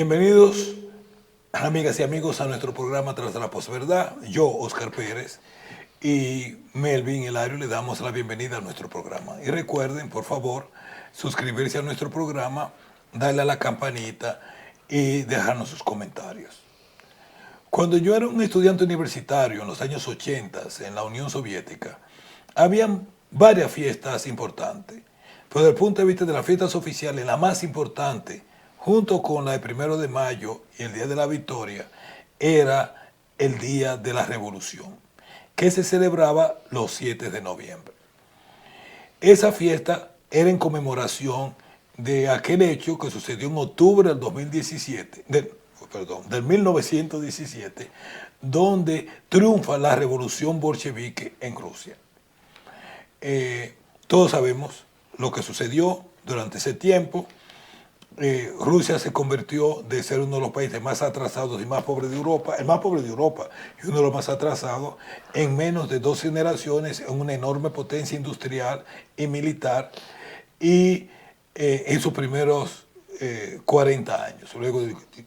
Bienvenidos, amigas y amigos, a nuestro programa Tras de la Posverdad. Yo, Oscar Pérez, y Melvin Hilario le damos la bienvenida a nuestro programa. Y recuerden, por favor, suscribirse a nuestro programa, darle a la campanita y dejarnos sus comentarios. Cuando yo era un estudiante universitario en los años 80 en la Unión Soviética, habían varias fiestas importantes. Pero desde el punto de vista de las fiestas oficiales, la más importante, junto con la de 1 de mayo y el Día de la Victoria, era el Día de la Revolución, que se celebraba los 7 de noviembre. Esa fiesta era en conmemoración de aquel hecho que sucedió en octubre del 2017, del 1917, donde triunfa la revolución bolchevique en Rusia. Todos sabemos lo que sucedió durante ese tiempo. Rusia se convirtió de ser uno de los países más atrasados y más pobres de Europa, el más pobre de Europa y uno de los más atrasados, en menos de 2 generaciones, en una enorme potencia industrial y militar, y en sus primeros 40 años. Luego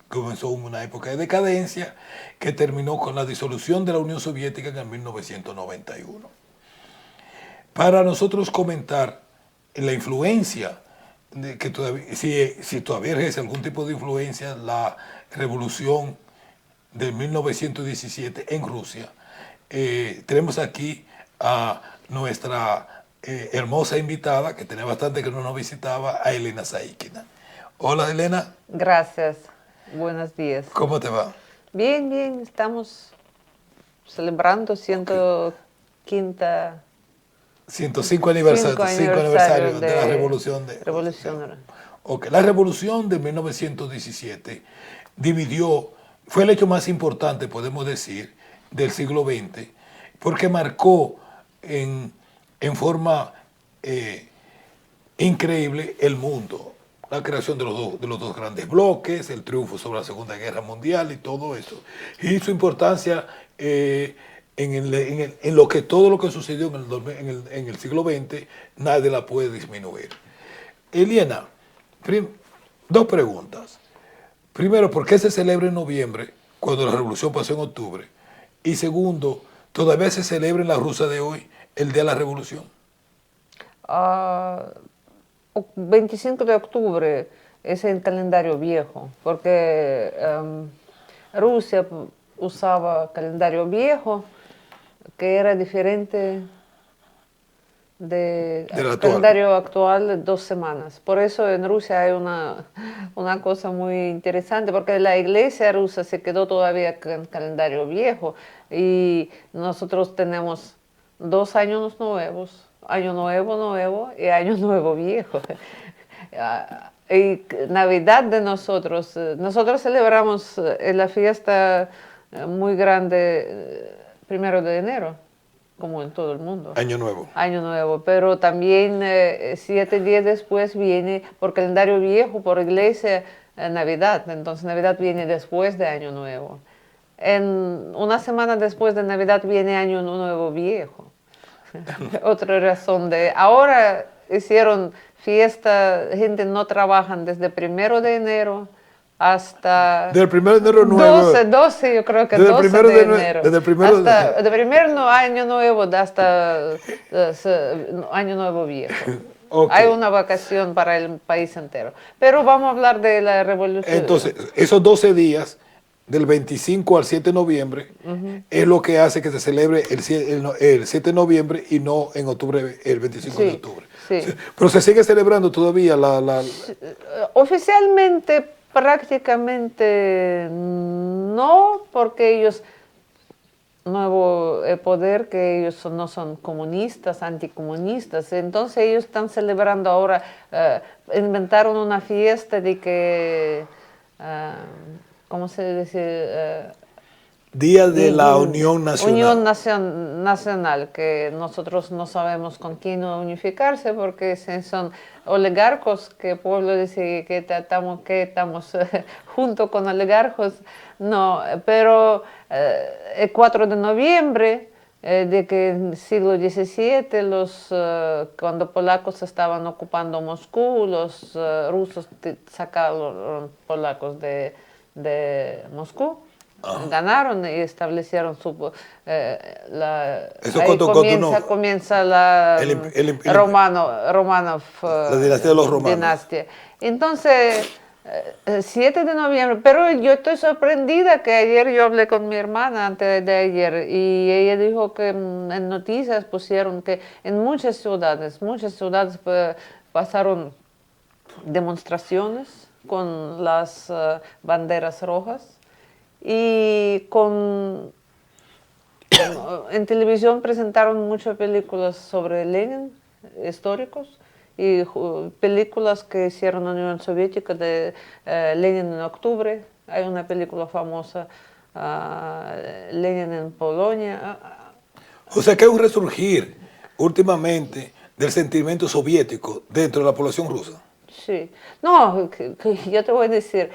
comenzó una época de decadencia que terminó con la disolución de la Unión Soviética en el 1991. Para nosotros comentar la influencia, de que todavía, si todavía ejerce algún tipo de influencia, la revolución de 1917 en Rusia, tenemos aquí a nuestra hermosa invitada, que tenía bastante que no nos visitaba, a Elena Saikina. Hola, Elena. Gracias. Buenos días. ¿Cómo te va? Bien, bien. Estamos celebrando 105 aniversario de la revolución de Revolución. Okay. La revolución de 1917 fue el hecho más importante, podemos decir, del siglo XX, porque marcó en forma increíble el mundo. La creación de los dos grandes bloques, el triunfo sobre la Segunda Guerra Mundial y todo eso. Y su importancia en lo que todo lo que sucedió en el siglo XX, nadie la puede disminuir. Elena, dos preguntas. Primero, ¿por qué se celebra en noviembre cuando la revolución pasó en octubre? Y segundo, ¿todavía se celebra en la Rusia de hoy el Día de la Revolución? 25 de octubre es el calendario viejo, porque Rusia usaba calendario viejo que era diferente del calendario actual de 2 semanas. Por eso en Rusia hay una cosa muy interesante, porque la iglesia rusa se quedó todavía con el calendario viejo y nosotros tenemos 2 años nuevos, año nuevo y año nuevo viejo. Y Navidad de nosotros celebramos la fiesta muy grande 1 de enero, como en todo el mundo. Año Nuevo. Año Nuevo, pero también 7 días después viene, por calendario viejo, por iglesia, Navidad. Entonces Navidad viene después de Año Nuevo. Una semana después de Navidad viene Año Nuevo Viejo. Otra razón ahora hicieron fiesta, gente no trabajan desde 1 de enero hasta... Del 1 de enero nuevo. 12, yo creo que 12 de enero. Desde el primero de primer año nuevo hasta año nuevo viejo. Okay. Hay una vacación para el país entero. Pero vamos a hablar de la revolución. Entonces, esos 12 días, del 25 al 7 de noviembre, es lo que hace que se celebre el 7 de noviembre y no en octubre, el 25 de octubre. Sí. Pero se sigue celebrando todavía Oficialmente, prácticamente no, porque ellos, nuevo poder, que ellos no son comunistas, anticomunistas, entonces ellos están celebrando ahora, inventaron una fiesta de que, ¿cómo se dice? Día de la Unión Nacional. Unión Nacional, que nosotros no sabemos con quién unificarse, porque son oligarcos, que el pueblo dice que estamos junto con oligarcos. No, pero el 4 de noviembre de que en el siglo XVII, cuando polacos estaban ocupando Moscú, los rusos sacaron polacos de Moscú, ganaron y establecieron Eso ahí comienza la Romanov la dinastía de los romanos. dinastía. Entonces, 7 de noviembre, pero yo estoy sorprendida que ayer yo hablé con mi hermana antes de ayer y ella dijo que en noticias pusieron que en muchas ciudades pasaron demostraciones con las banderas rojas y en televisión presentaron muchas películas sobre Lenin, históricos, y películas que hicieron la Unión Soviética de Lenin en octubre. Hay una película famosa, Lenin en Polonia. O sea que hay un resurgir últimamente del sentimiento soviético dentro de la población rusa. Sí. No, yo te voy a decir,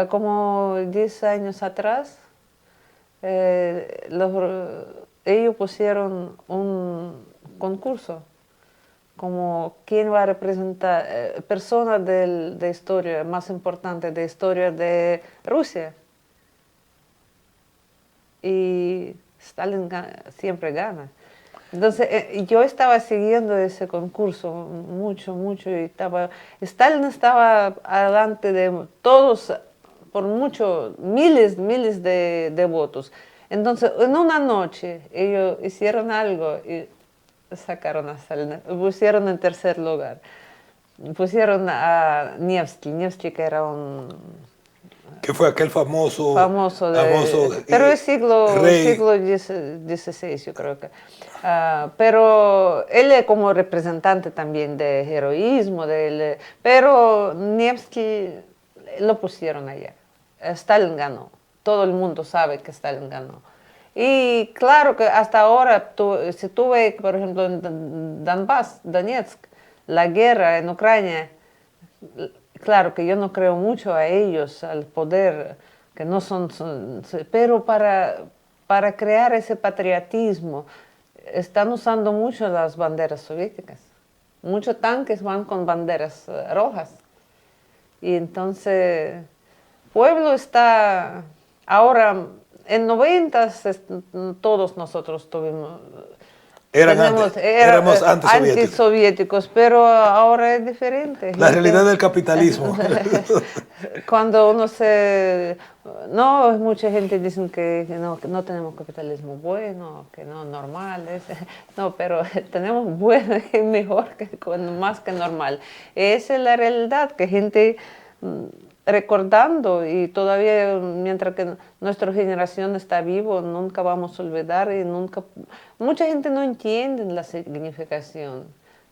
como 10 años atrás, ellos pusieron un concurso como quién va a representar personas de historia más importante de historia de Rusia. Y Stalin siempre gana. Entonces yo estaba siguiendo ese concurso mucho, y Stalin estaba adelante de todos por miles de votos. Entonces en una noche ellos hicieron algo y sacaron a Stalin, pusieron en tercer lugar. Pusieron a Nevsky, que era que fue aquel famoso pero es siglo XVI, yo creo que. Pero él es como representante también de heroísmo, pero Nevsky lo pusieron allá. Stalin ganó. Todo el mundo sabe que Stalin ganó. Y claro que hasta ahora, si tú ves, por ejemplo, en Donetsk, la guerra en Ucrania, claro que yo no creo mucho a ellos, al poder, que no pero para crear ese patriotismo, están usando mucho las banderas soviéticas. Muchos tanques van con banderas rojas. Y entonces, el pueblo está ahora, en 90 todos nosotros éramos antisoviéticos, pero ahora es diferente. La realidad del capitalismo. Cuando mucha gente dice que no tenemos capitalismo bueno, que no normal, no, pero tenemos bueno y mejor, más que normal. Esa es la realidad, que gente recordando, y todavía mientras que nuestra generación está vivo, nunca vamos a olvidar, y mucha gente no entiende la significación.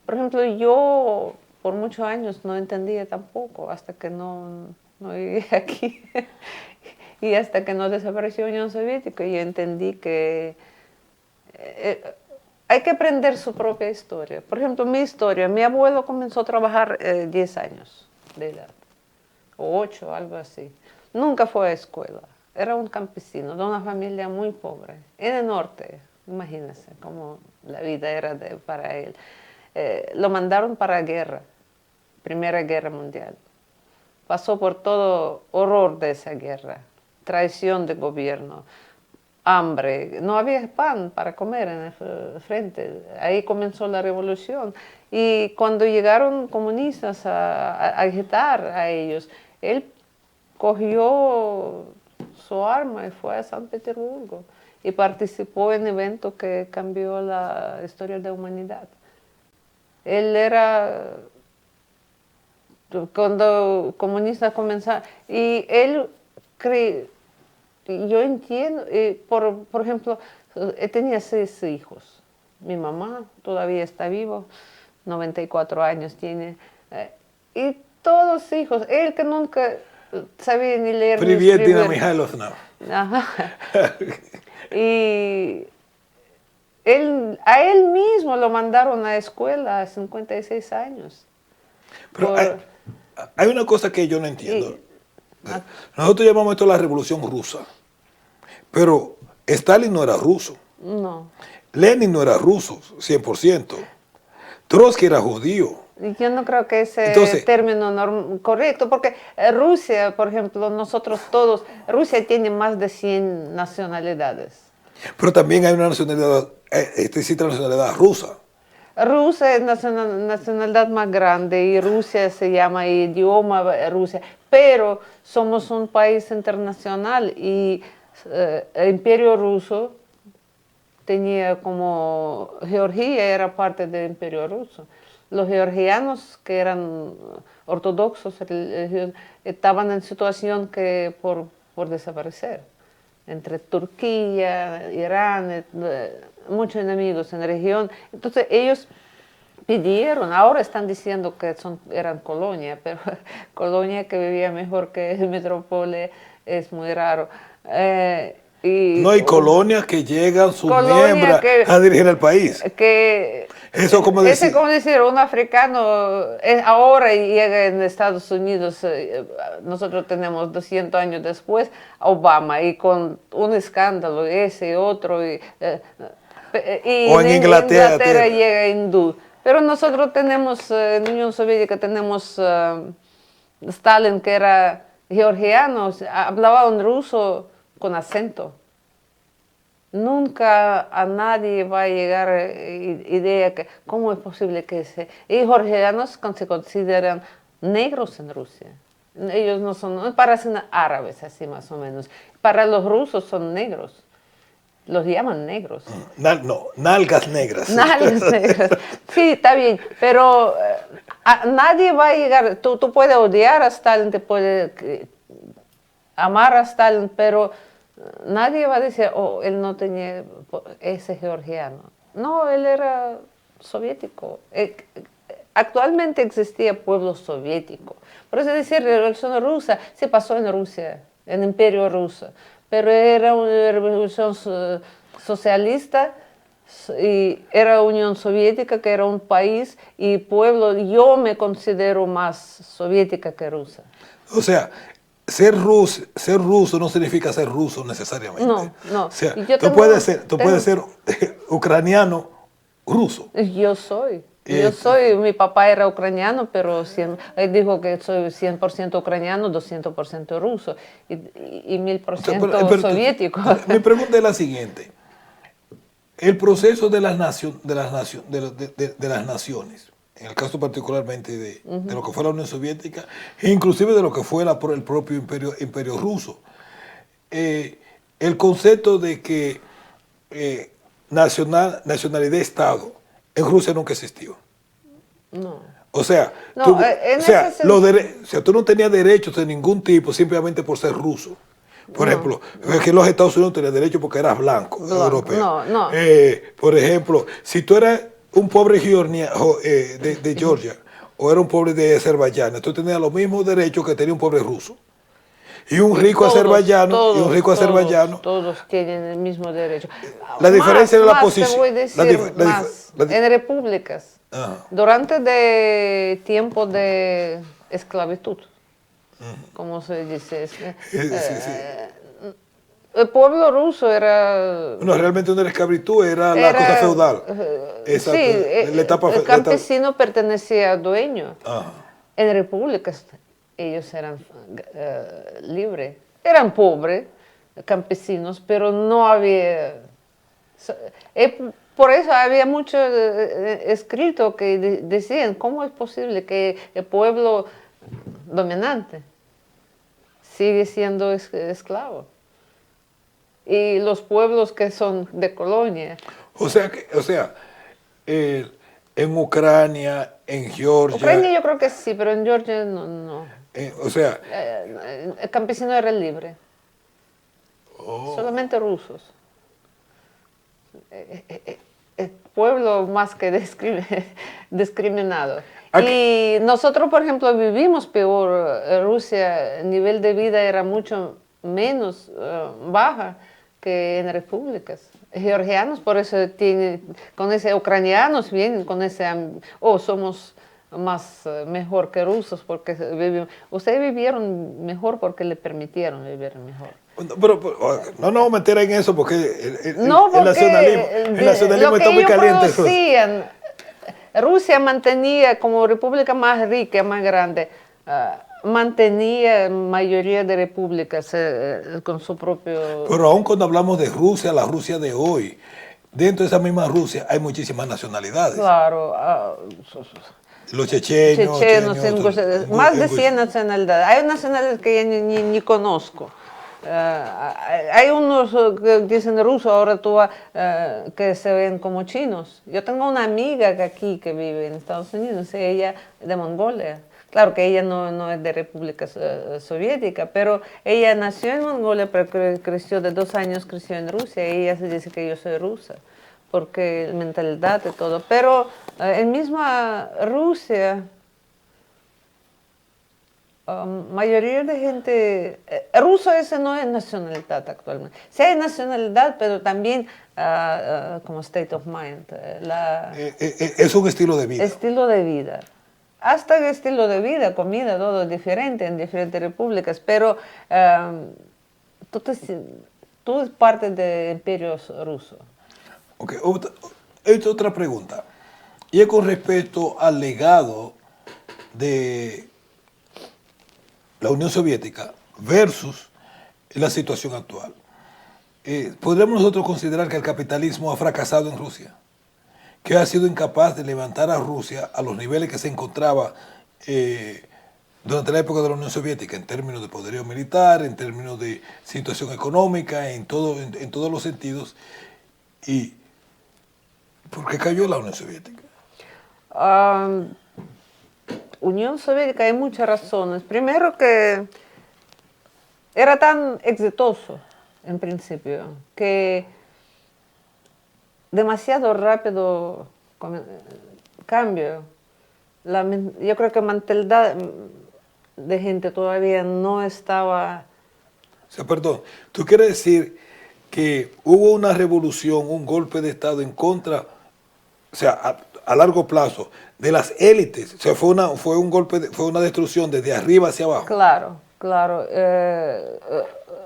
Por ejemplo, yo por muchos años no entendía tampoco, hasta que no llegué aquí y hasta que no desapareció la Unión Soviética, y entendí que hay que aprender su propia historia. Por ejemplo, mi historia, mi abuelo comenzó a trabajar 10 años de edad, o 8, algo así. Nunca fue a escuela. Era un campesino de una familia muy pobre, en el norte. Imagínense cómo la vida era para él. Lo mandaron para la guerra, Primera Guerra Mundial. Pasó por todo horror de esa guerra, traición del gobierno, hambre, no había pan para comer en el frente. Ahí comenzó la revolución. Y cuando llegaron comunistas a agitar a ellos, él cogió su arma y fue a San Petersburgo y participó en eventos que cambió la historia de la humanidad. Él era, cuando comunistas comenzaron, y él yo entiendo, por ejemplo, tenía 6 hijos. Mi mamá todavía está viva, 94 años tiene, y todos hijos, él que nunca sabía ni leer ni escribir. Privetina Mikhailovna. Ajá. Y a él mismo lo mandaron a la escuela a 56 años. Pero hay una cosa que yo no entiendo. Nosotros llamamos esto la Revolución Rusa, pero Stalin no era ruso. No. Lenin no era ruso, 100%. Trotsky era judío. Yo no creo que ese Entonces, término correcto, porque Rusia, por ejemplo, nosotros todos, Rusia tiene más de 100 nacionalidades. pero también hay una nacionalidad, existe la nacionalidad rusa. Rusia es nacionalidad más grande y Rusia se llama idioma Rusia, pero somos un país internacional y el Imperio Ruso tenía como Georgia era parte del Imperio Ruso. Los georgianos que eran ortodoxos estaban en situación que por desaparecer. Entre Turquía, Irán, muchos enemigos en la región. Entonces ellos pidieron, ahora están diciendo que eran colonia, pero colonia que vivía mejor que metrópole es muy raro. No hay colonias que llegan sus miembros a dirigir el país. Eso como decir. Es como decir, un africano ahora llega en Estados Unidos, nosotros tenemos 200 años después, Obama, y con un escándalo, ese, otro, o en Inglaterra llega hindú. Pero nosotros tenemos, en la Unión Soviética tenemos Stalin, que era georgiano, hablaba un ruso con acento. Nunca a nadie va a llegar idea que cómo es posible que y georgianos se consideran negros en Rusia. Ellos no parecen árabes así más o menos. Para los rusos son negros. Los llaman negros. No, nalgas negras. Nalgas negras. Sí, está bien, pero nadie va a llegar. Tú puedes odiar a Stalin, te puedes amar a Stalin, pero nadie va a decir, oh, él no tenía ese georgiano. No, él era soviético. Actualmente existía pueblo soviético. Por eso decir, la revolución rusa se pasó en Rusia, en el Imperio Ruso. Pero era una revolución socialista y era Unión Soviética, que era un país y pueblo. Yo me considero más soviética que rusa. O sea, ser ruso no significa ser ruso necesariamente. No. O sea, tú puedes ser ucraniano ruso. Yo soy. Mi papá era ucraniano, pero él dijo que soy 100% ucraniano, 200% ruso y 1000% soviético. Mi pregunta es la siguiente. El proceso de las naciones, en el caso particularmente de lo que fue la Unión Soviética, e inclusive de lo que fue el propio imperio ruso. El concepto de que nacionalidad-estado en Rusia nunca existió. No. O sea, tú no tenías derechos de ningún tipo simplemente por ser ruso. Por ejemplo, es que en los Estados Unidos tenías derechos porque eras blanco, europeo. No. Por ejemplo, si tú eras un pobre de Georgia o era un pobre de Azerbaiyán, tú tenías los mismos derechos que tenía un pobre ruso. Y un rico azerbaiyano. Todos tienen el mismo derecho. La diferencia de la posición. Te voy a decir en repúblicas, durante el tiempo de esclavitud, como se dice, el pueblo ruso era... No, realmente una esclavitud era la cosa feudal. Exacto, el campesino pertenecía al dueño. En repúblicas ellos eran libres. Eran pobres, campesinos, pero no había... Por eso había mucho escrito que decían, ¿cómo es posible que el pueblo dominante sigue siendo esclavo? Y los pueblos que son de colonia. En Ucrania, en Georgia... Ucrania yo creo que sí, pero en Georgia no. El campesino era libre. Solamente rusos. El pueblo más que discriminado. Y nosotros, por ejemplo, vivimos peor. Rusia, el nivel de vida era mucho menos baja que en repúblicas. Georgianos, por eso con ese ucranianos vienen con ese, somos más mejor que rusos, porque ustedes vivieron mejor porque le permitieron vivir mejor. Pero, no nos vamos a meter en eso porque No, el porque nacionalismo lo que está muy ellos caliente. producían, Rusia mantenía como república más rica, más grande, mantenía mayoría de repúblicas con su propio... Pero aún cuando hablamos de Rusia, la Rusia de hoy, dentro de esa misma Rusia hay muchísimas nacionalidades. Claro, Los chechenos, chechenos, más de 100 nacionalidades. Hay nacionalidades que ya ni conozco. Hay unos que dicen ruso, ahora tú que se ven como chinos. Yo tengo una amiga aquí que vive en Estados Unidos, ella de Mongolia. Claro que ella no es de República Soviética, pero ella nació en Mongolia, pero creció de 2 años, creció en Rusia, y ella se dice que yo soy rusa, porque la mentalidad y todo. Pero en misma Rusia, mayoría de gente, ruso ese no es nacionalidad actualmente. Sí hay nacionalidad, pero también como state of mind. Es un estilo de vida. Estilo de vida. Hasta el estilo de vida, comida, todo diferente en diferentes repúblicas, pero tú eres parte del imperio ruso. Okay. Esta otra pregunta, y es con respecto al legado de la Unión Soviética versus la situación actual. ¿Podríamos nosotros considerar que el capitalismo ha fracasado en Rusia? Que ha sido incapaz de levantar a Rusia a los niveles que se encontraba durante la época de la Unión Soviética, en términos de poderío militar, en términos de situación económica, en todos los sentidos. ¿Y por qué cayó la Unión Soviética? Unión Soviética hay muchas razones. Primero que era tan exitoso en principio que demasiado rápido cambio. Yo creo que mentalidad de gente todavía no estaba... O sea, perdón, ¿tú quieres decir que hubo una revolución, un golpe de Estado en contra, o sea, a largo plazo, de las élites? O sea, fue un golpe, fue una destrucción desde arriba hacia abajo. Claro, claro.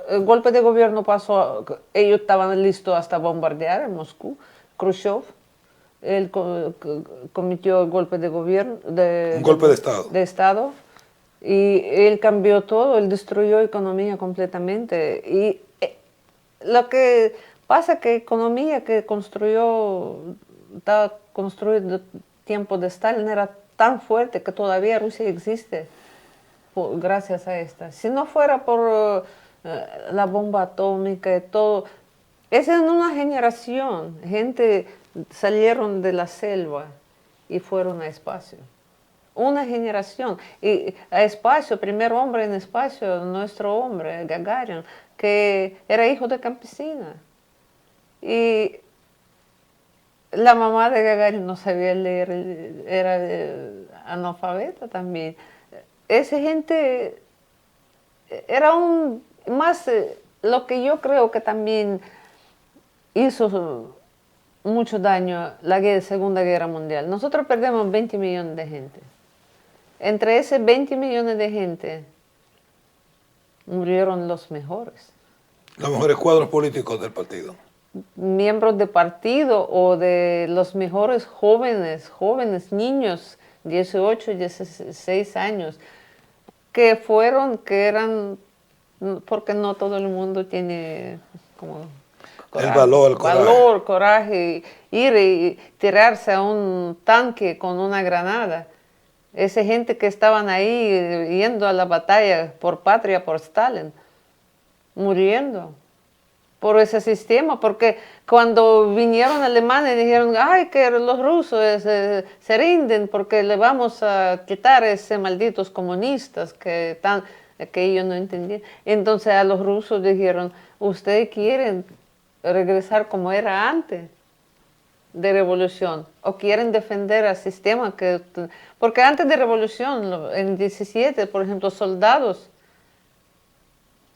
El golpe de gobierno pasó, ellos estaban listos hasta bombardear en Moscú. Khrushchev, él cometió el golpe de gobierno. Un golpe de Estado. De Estado. Y él cambió todo, él destruyó economía completamente. Y lo que pasa es que economía que construyó, estaba construida tiempo de Stalin, era tan fuerte que todavía Rusia existe gracias a esta. Si no fuera por la bomba atómica y todo, es en una generación, gente salieron de la selva y fueron a espacio. Una generación. Y a espacio, primer hombre en espacio, nuestro hombre, Gagarin, que era hijo de campesina. Y la mamá de Gagarin no sabía leer, era analfabeta también. Esa gente era más lo que yo creo que también hizo mucho daño la Segunda Guerra Mundial. Nosotros perdemos 20 millones de gente. Entre ese 20 millones de gente murieron los mejores. Los mejores cuadros políticos del partido. Miembros de partido o de los mejores jóvenes, niños, 18, 16 años, que eran, porque no todo el mundo tiene como coraje, el valor, coraje, ir y tirarse a un tanque con una granada. Esa gente que estaban ahí yendo a la batalla por patria, por Stalin, muriendo por ese sistema, porque cuando vinieron alemanes dijeron, ay, que los rusos se rinden porque le vamos a quitar a esos malditos comunistas que ellos no entendían. Entonces a los rusos dijeron, ¿ustedes quieren regresar como era antes de revolución? ¿O quieren defender al sistema? Porque antes de revolución, en 17, por ejemplo, soldados,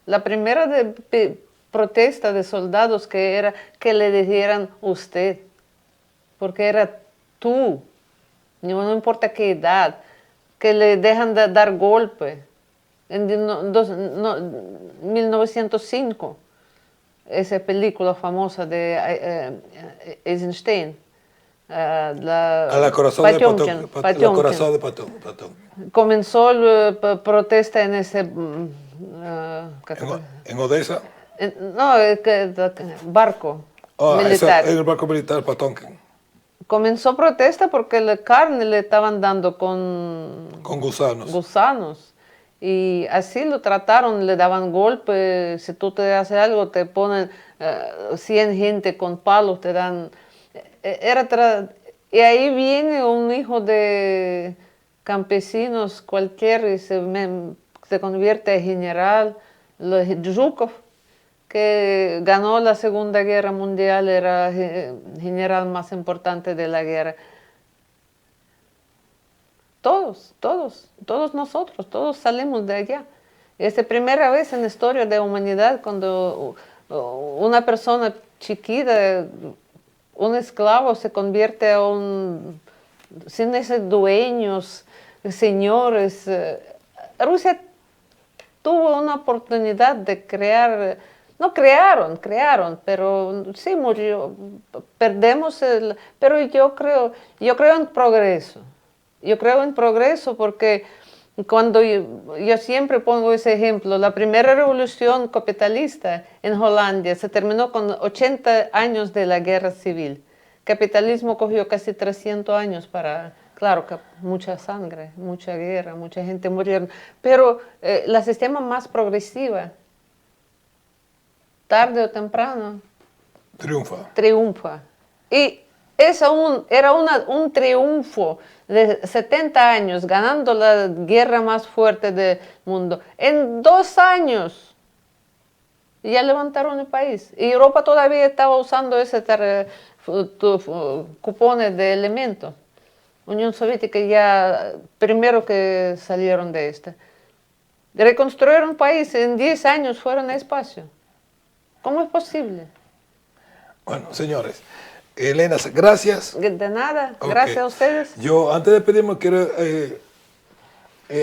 la primera protesta de soldados que era que le dijeran usted, porque era tú. no importa qué edad, que le dejan de dar golpe. En 1905, esa película famosa de Eisenstein, La corazón de Potemkin, La corazón de Patón. comenzó la protesta en ese En Odessa. no, barco Eso, militar. en el barco militar Potemkin. Comenzó protesta porque la carne le estaban dando con Gusanos. gusanos. Y así lo trataron, le daban golpes, si tú te haces algo, te ponen 100 gente con palos, te dan... y ahí viene un hijo de campesinos cualquiera y se convierte en general, Zhukov, que ganó la Segunda Guerra Mundial, era el general más importante de la guerra. Todos nosotros, todos salimos de allá. Es la primera vez en la historia de la humanidad cuando una persona chiquita, un esclavo, se convierte a sin esos dueños, señores. Rusia tuvo una oportunidad de crear, no crearon, pero sí murió. Perdemos pero yo creo en progreso. Yo creo en progreso porque cuando yo siempre pongo ese ejemplo, la primera revolución capitalista en Holanda se terminó con 80 años de la guerra civil. Capitalismo cogió casi 300 años para, claro, que mucha sangre, mucha guerra, mucha gente murieron, pero la sistema más progresiva, tarde o temprano, triunfa. Y era un triunfo de 70 años, ganando la guerra más fuerte del mundo. En 2 años ya levantaron el país. Y Europa todavía estaba usando ese cupones de elementos. Unión Soviética ya, primero que salieron de esta. Reconstruir un país en 10 años fueron a espacio. ¿Cómo es posible? Bueno, señores, Elena, gracias. De nada, gracias a ustedes. Yo, antes de pedirme, quiero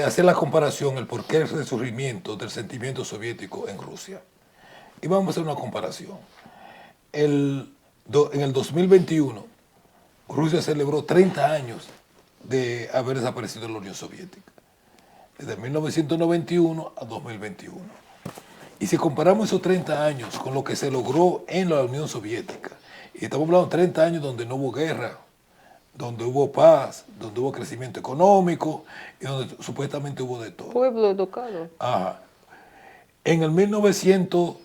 hacer la comparación, el porqué del resurgimiento del sentimiento soviético en Rusia. Y vamos a hacer una comparación. En el 2021, Rusia celebró 30 años de haber desaparecido la Unión Soviética, desde 1991 a 2021. Y si comparamos esos 30 años con lo que se logró en la Unión Soviética, y estamos hablando de 30 años donde no hubo guerra, donde hubo paz, donde hubo crecimiento económico y donde supuestamente hubo de todo. Pueblo educado. Ajá. En el 1900,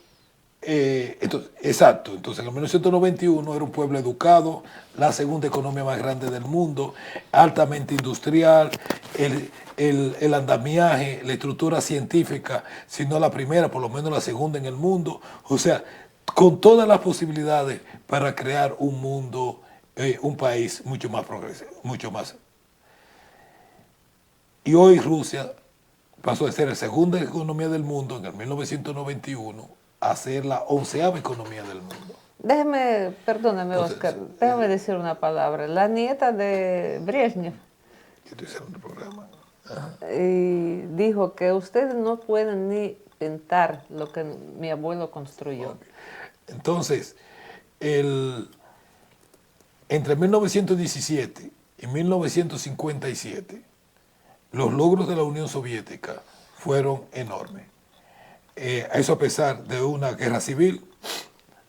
exacto, entonces en el 1991 era un pueblo educado, la segunda economía más grande del mundo, altamente industrial, el andamiaje, la estructura científica, si no la primera, por lo menos la segunda en el mundo, o sea, con todas las posibilidades para crear un mundo, un país mucho más progresivo, mucho más. Y hoy Rusia pasó de ser la segunda economía del mundo en el 1991 a ser la 11ª economía del mundo. Perdóname, entonces, Oscar, déjame decir una palabra. La nieta de Brezhnev y dijo que ustedes no pueden ni pintar lo que mi abuelo construyó. Okay. Entonces, entre 1917 y 1957, los logros de la Unión Soviética fueron enormes. Eso a pesar de una guerra civil,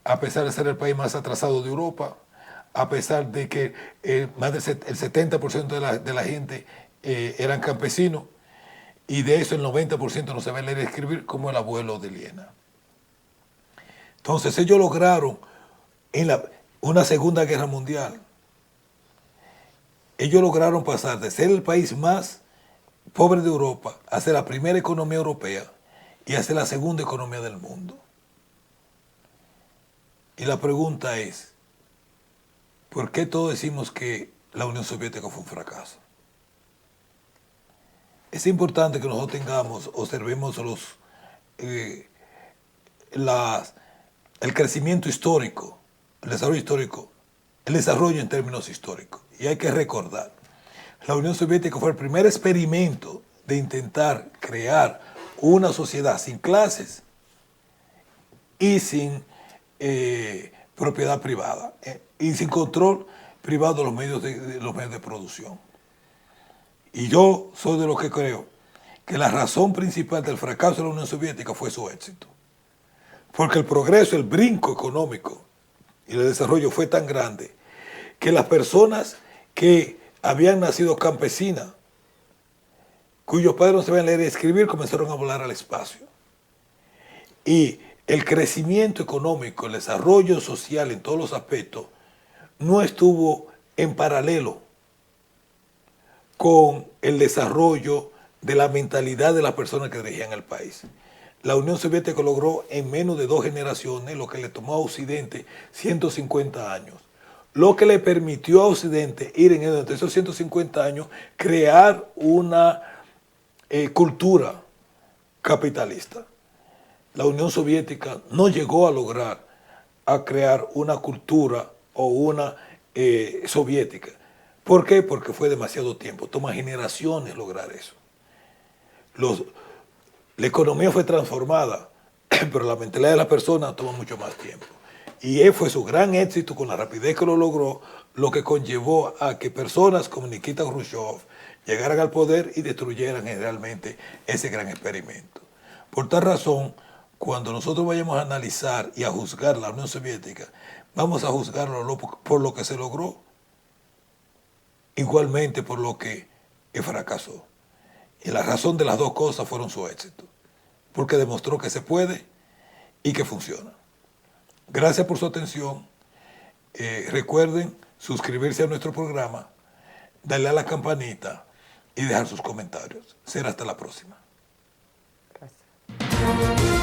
a pesar de ser el país más atrasado de Europa, a pesar de que más del 70% de la gente eran campesinos, y de eso el 90% no sabe leer y escribir, como el abuelo de Liena. Entonces ellos lograron en una Segunda Guerra Mundial, ellos lograron pasar de ser el país más pobre de Europa a ser la primera economía europea y a ser la segunda economía del mundo. Y la pregunta es, ¿por qué todos decimos que la Unión Soviética fue un fracaso? Es importante que nosotros observemos el crecimiento histórico, el desarrollo en términos históricos. Y hay que recordar, La Unión Soviética fue el primer experimento de intentar crear una sociedad sin clases y sin propiedad privada y sin control privado de los medios de producción. Y yo soy de los que creo que la razón principal del fracaso de la Unión Soviética fue su éxito. Porque el progreso, el brinco económico y el desarrollo fue tan grande que las personas que habían nacido campesinas, cuyos padres no sabían leer y escribir, comenzaron a volar al espacio. Y el crecimiento económico, el desarrollo social en todos los aspectos, no estuvo en paralelo con el desarrollo de la mentalidad de las personas que dirigían el país. La Unión Soviética logró en menos de 2 generaciones lo que le tomó a Occidente 150 años. Lo que le permitió a Occidente ir en esos 150 años crear una cultura capitalista. La Unión Soviética no llegó a lograr a crear una cultura o una soviética. ¿Por qué? Porque fue demasiado tiempo. Toma generaciones lograr eso. La economía fue transformada, pero la mentalidad de las personas toma mucho más tiempo. Y fue su gran éxito con la rapidez que lo logró, lo que conllevó a que personas como Nikita Khrushchev llegaran al poder y destruyeran generalmente ese gran experimento. Por tal razón, cuando nosotros vayamos a analizar y a juzgar la Unión Soviética, vamos a juzgarlo por lo que se logró, igualmente por lo que fracasó. Y la razón de las dos cosas fueron su éxito, porque demostró que se puede y que funciona. Gracias por su atención. Recuerden suscribirse a nuestro programa, darle a la campanita y dejar sus comentarios. Será hasta la próxima. Gracias.